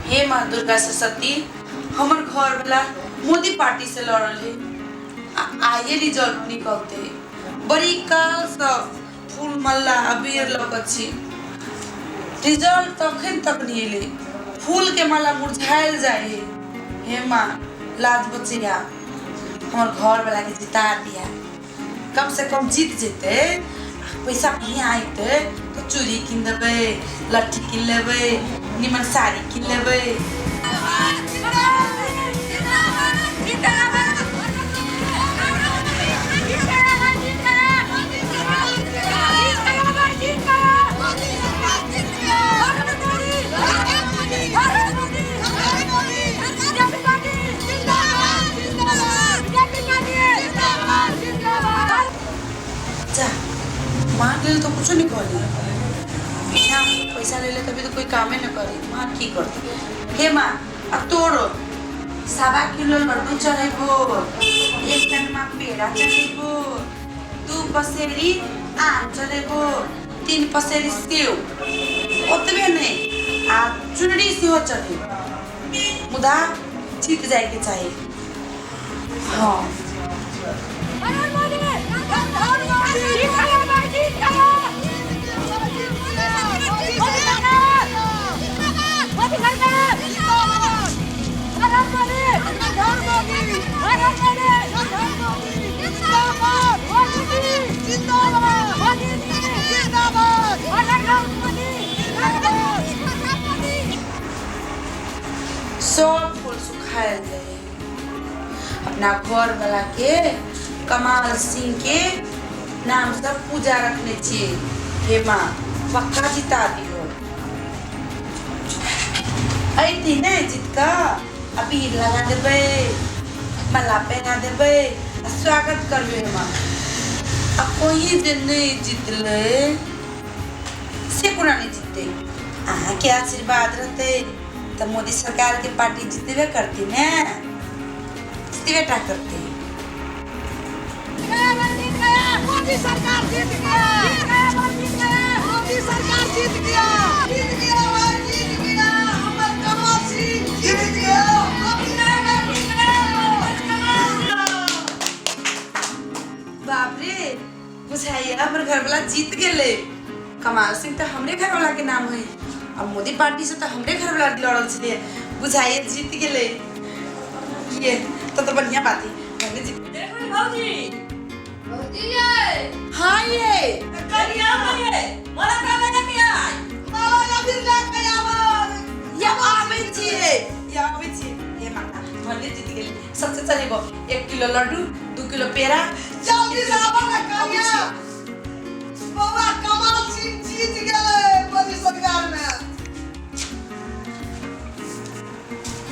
हे माँ दुर्गा सरस्वती, हमर घर वाला मोदी पार्टी से लड़ल है। आइए रिजल्ट निकलते बड़ी काल सब फूल मल्ला अबीर लगत छी। रिजल्ट तखन तक नहीं एले, फूल के माला मुरझायल जाए है। हे माँ लाज बचिया, हमर घर वाला के जिता दिया। कम से कम जीत जेते, पैसा नहीं आते तो चूड़ी किन देबे, लट्ठी किन लेबे, निमन साड़ी किन लेबे। माँ के लिए तो कुछ नहीं करी, बिना पैसा ले ले तभी तो कोई काम ही न करी। माँ की करती? हे माँ अब तोड़ो, 1.25 किलो लड्डू चढ़ेबो, 1 टन पेड़ा चढ़ेबो, 2 पसेरी आम चढ़ेबो, 3 पसेरी सेव, ओतबे नहीं आ चुनरी सेहो चढ़ेबो। मुदा जीत जाए के चाहिए। हाँ सब फूल सुखायल जाए। अपना घर वाला के कमाल सिंह के नाम से पूजा रखने चाहिए। हे माँ पक्का जिता दियो। ऐती ने जीत का अबीर लगा देबे, माला पहना देबे, स्वागत करबे। माँ अब कोई दिन नहीं जीतले से कोना नहीं जीते। अहाँ के आशीर्वाद रहते तो मोदी सरकार की पार्टी जीतबे करती ने, जीतबे टा करती। मोदी सरकार जीत गया, मोदी सरकार जीत गया, जीत गया, जीत गया, हमर कमल सिंह जीत गया। बाप रे, बुझाइए हमर घर वाला जीत गेले। कमाल सिंह तो हमरे घर वाला के नाम है, अब मोदी पार्टी से तो हमरे घर वाला लड़ल छे। बुझाइए जीत गेले। ये तो बढ़िया बात है। हमने जीत। देखो भौजी, भौजी ये हाँ ये करिया ये मला का लगा के आई माला अभी लेके आवा। ये आवे छिए, ये आवे छिए। हे माता हमने जीत गेले। सबसे चलेगो 1 किलो लड्डू, 2 किलो पेड़ा। जल्दी से आवा ना करिया। बाबा कमल सिंह जीत गए मोदी सरकार में।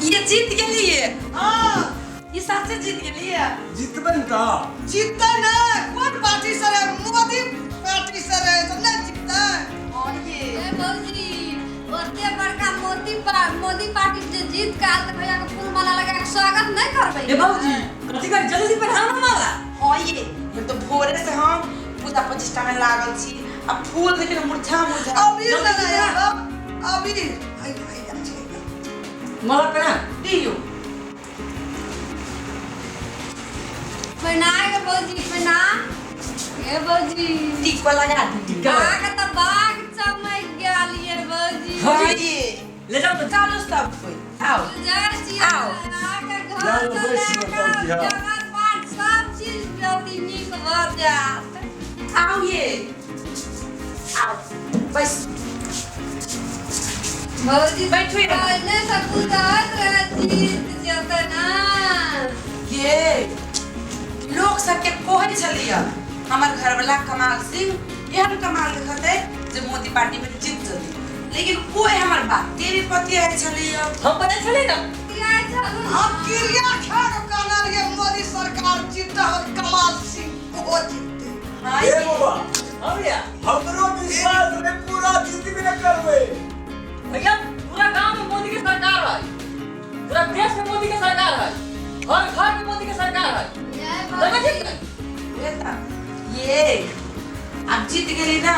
ये जीत गेली है। हाँ ये सच्चे जीत गेली है। जितबन का जीतते ना कौन पार्टी से है? मोदी पार्टी से है तो नहीं जीतते। और ये ए भौजी, ओते बड़का मोदी पार्टी से जीत के आल त भैया के फूल माला लगा के स्वागत नहीं करबै। ए भौजी, कथि का जल्दी पहना ना माला। हाँ ये तो भोरे से हम पूजा प्रतिष्ठा में लागल छी। अब फूल देखे ना मुरझा अभी लगाया अभी आई जाए। माला पहना दियो। पहनाए के भौजी पहना। ए भौजी, टिक लगा दी। आगे त बाग चमक गेल ये भौजी। हाँ ये ले जाओ तो चलो सब कोई आओ। जय श्री आओ। आके घर जाओ, से बैठ छी, लेकर बताओ जी, हाँ। जगत पाठ सब चीज बेटी नीक भर जात। आओ ये आओ बस भौजी बैठो ये। पहले से बुझात रहे जीत जेते ना। ये लोग सबके कोहन चलिया हमार घर वाला कमाल सिंह एहन कमाल दिखते जे मोदी पार्टी में जीत जती। लेकिन कोई हमार बात तेरे पति है चलिया। हम पता चले ना किया चलू अब क्रिया खान कहना ये मोदी सरकार जीता और कमाल सिंह को जीते। हाँ ए ये बाबा हम या हमरो विश्वास रे पूरा जीत भी न करबे। भैया पूरा गांव में मोदी की सरकार है, पूरा देश में मोदी की सरकार है, हर घर में मोदी की सरकार है। जय लगा भौजी। जीत गए। बेटा ये अब जीत गई ना।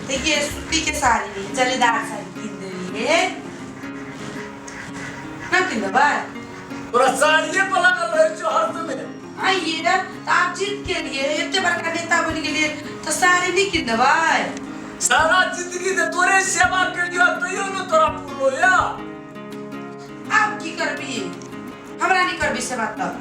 देखिए सूती के साड़ी जलीदार साड़ी किन देली है। ना किन दबाई तोरा साड़िए पर लगल रहे छो हर समय। आइए ना तो आप जीत के लिए इतने बड़का नेता बन के लिए तो साड़ी नहीं किन दबाई सारा जिंदगी तो तोरे सेवा के लिए तइयो न तोरा पूरो या। आप की करबी हमरा नहीं करबी से बात तब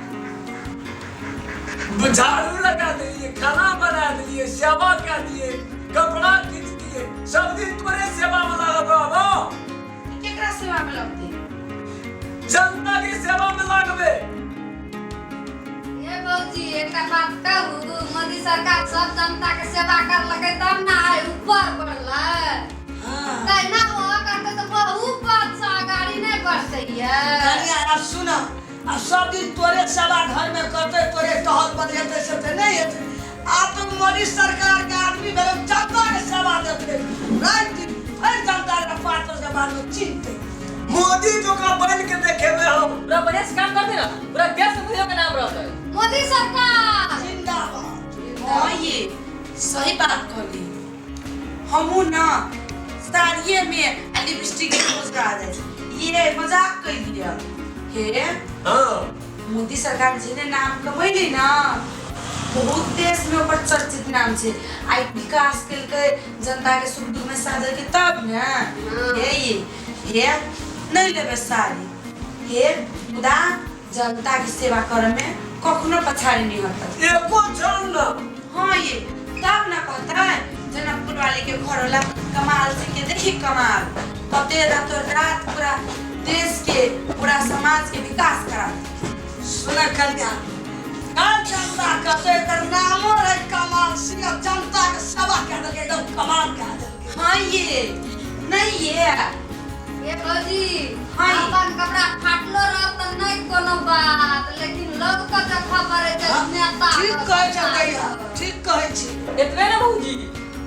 झाड़ू लगा दिए, खाना बना दिए, सेवा कर दिए, कपड़ा खींच दिए, सब दिन तोरे सेवा में लगल रहबो। केकरा सेवा में लगते जनता की सेवा में लगबे। ये बाबूजी एक बात कहूँ, मोदी सरकार सब जनता के सेवा कर लगे तब ना है ऊपर बढ़ला। हां ना वो करते तो बहुत अच्छा गाड़ी नहीं बढ़ते है। कन्या अब सुना, अब सब दिन तोरे सेवा घर में करते, तोरे टहल बदलते से नहीं है। आप तो मोदी सरकार के आदमी भेलो, जनता के सेवा देते रात दिन हर जनता के पात्र के बारे में चिंते। मोदी जो का बन के देखे में हम पूरा बढ़िया से काम करते ना, पूरा देश में मोदी का नाम रहता है। मोदी सरकार जिंदाबाद। हां ये सही बात कहली हमू ना साड़िए में लिपस्टिक के रोज आ जाए ये मजाक कर लिया हे। हां मोदी सरकार जिने नाम कमैली ना बहुत देश में ऊपर चर्चित नाम छे आई विकास के जनता के सुख दुख में साथ के तब ना ये नहीं लेबे साड़ी हे खुदा जनता की सेवा करे में कखनो पछाड़ी नहीं हटता एको क्षण ना। हाँ ये तब ना कहता है जनकपुर वाले के घर वाला कमाल से के देखी कमाल कते रात पूरा देश के पूरा समाज के विकास करा सुना कन्या, हर जनता करते कर नामो रहे कमाल सिंह, जनता के सेवा कर दे एकदम कमाल कर दे। हाँ ये नहीं ये बाबूजी हाँ। अपन कपड़ा फाटलो रहत त नहीं कोनो बात, लेकिन लोग का तो खबर है जे नेता ठीक कहे छ भैया, ठीक कहे छी। इतने ना बाबूजी,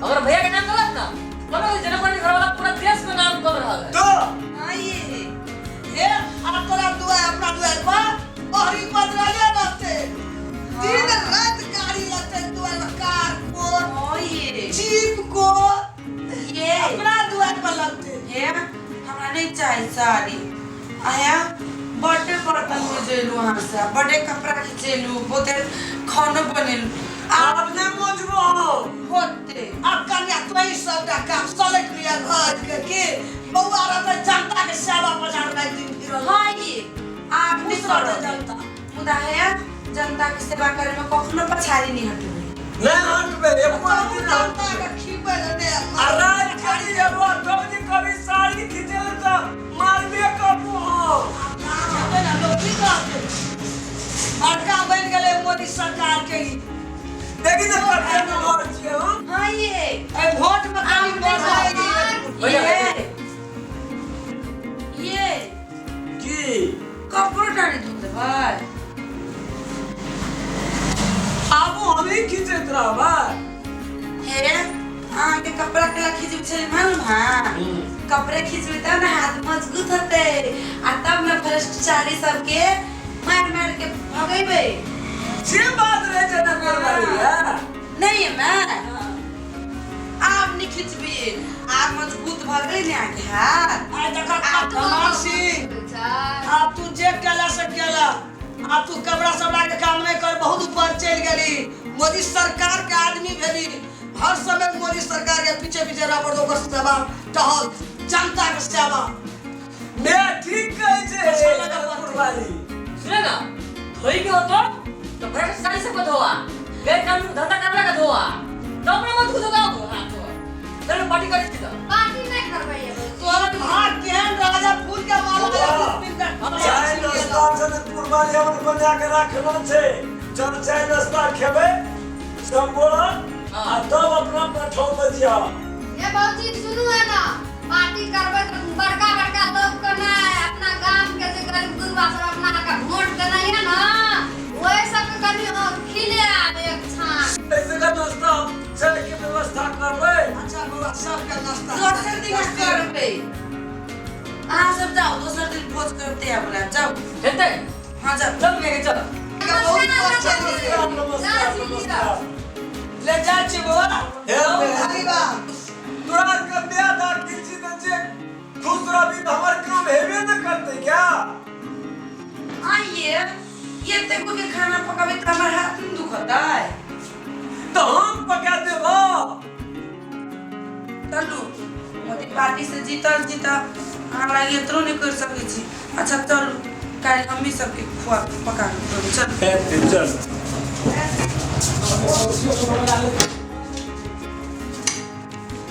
अगर भैया के नाम गलत ना, कोनो जनपद घर वाला पूरा देश में नाम कर रहा है। तो हाँ ये अब तोरा दुआ अपना दुआ पर बहरी बदले रहते, दिन रात गाड़ी लगते दुआ कार को हाँ ये जीप को ये अपना दुआ पर लगते। हे हमरा नहीं चाहिए साड़ी आया बर्थडे बर्तन में जेलू वहाँ से बर्थडे कपड़ा खींचेलू बोतल खाना बनेलू आपने मुझको होते अब कन्या तो ही सब का काम सलट लिया घर के बउआ रहते जनता के सेवा पछाड़ में दिन फिर। हाँ ये आप नहीं खुश रहते करो जनता। मुदा है जनता की सेवा करे में कखनो पछाड़ी नहीं हटबे नहीं हटबे एको दिन ना। जनता के खीपे ने अराज करी एगो कभी कभी साड़ी खींचे तो मारबे करबो हम। ना लोग की कहते बड़का बन गेले मोदी सरकार के ही। देखी तो करते में और छिए हम। हाँ ये ए वोट में खाली वोट आएगी। ये की कपड़ा डाली धोते भाई आबो हमें खींचत रहबा। हे आगे कपड़ा के खींच छे मालूम हां कपड़े खींचबे तब ना हाथ मजबूत होते आ तब ना भ्रष्टाचारी सबके मार के भगेबे जे बात रहे जना करवाई है नहीं है मैं आप नहीं खींचबे आप मजबूत भगे ने आगे हाथ आ देखा कमाल सिंह, अब तू जे केला से केला, अब तू कपड़ा सब के काम नहीं कर, बहुत ऊपर चल गेली। मोदी सरकार के आदमी भेली, हर समय मोदी सरकार के पीछे पीछे रबड़ दो सेवा टहल जनता के सेवा। मैं ठीक कहे छे करवाई। सुने ना, धोई के होतो तो भ्रष्टाचारी से को धोआ, गैर कानूनी धंधा करने का धोआ, तो अपना मत खुद गाओ हां तो चलो पार्टी कर इसकी तो पार्टी नहीं करबे ये तो अब भाग केहन राजा फूल के माला चाय नाश्ता से कुर्बानी हम बना के रखना छे। जब चाय नाश्ता खेबे सब बोला आ तब अपना पठो बजिया। ये बाबूजी सुनो है ना, पार्टी करबे तो बड़का बड़का लोग को ना अपना गांव के जे गरीब गुरबा सब अपना का वोट देना है ना, वही सब कनी खिले आवे एक छान ऐसे का नाश्ता चाय की व्यवस्था करबे। अच्छा बाबा सब का नाश्ता दूसरे दिन करबे हां सब जाओ दूसरे दिन भोज करते हैं अपना जाओ हेते हां जाओ चल के चल नमस्कार। ले जा छी बाबा। हे अरे बा तोरा के ब्याह दा किसी न जे खुश रही तो हमर काम हेबे न करते क्या। एते को के खाना पकावे त हमर हाथ न दुखता है। तो हम पका देबो। चलू मोदी पार्टी से जीतल हमरा लगे इतनो नहीं कर सके छी। अच्छा चलू काल हम ही सबके खुआ पका के चल। चल।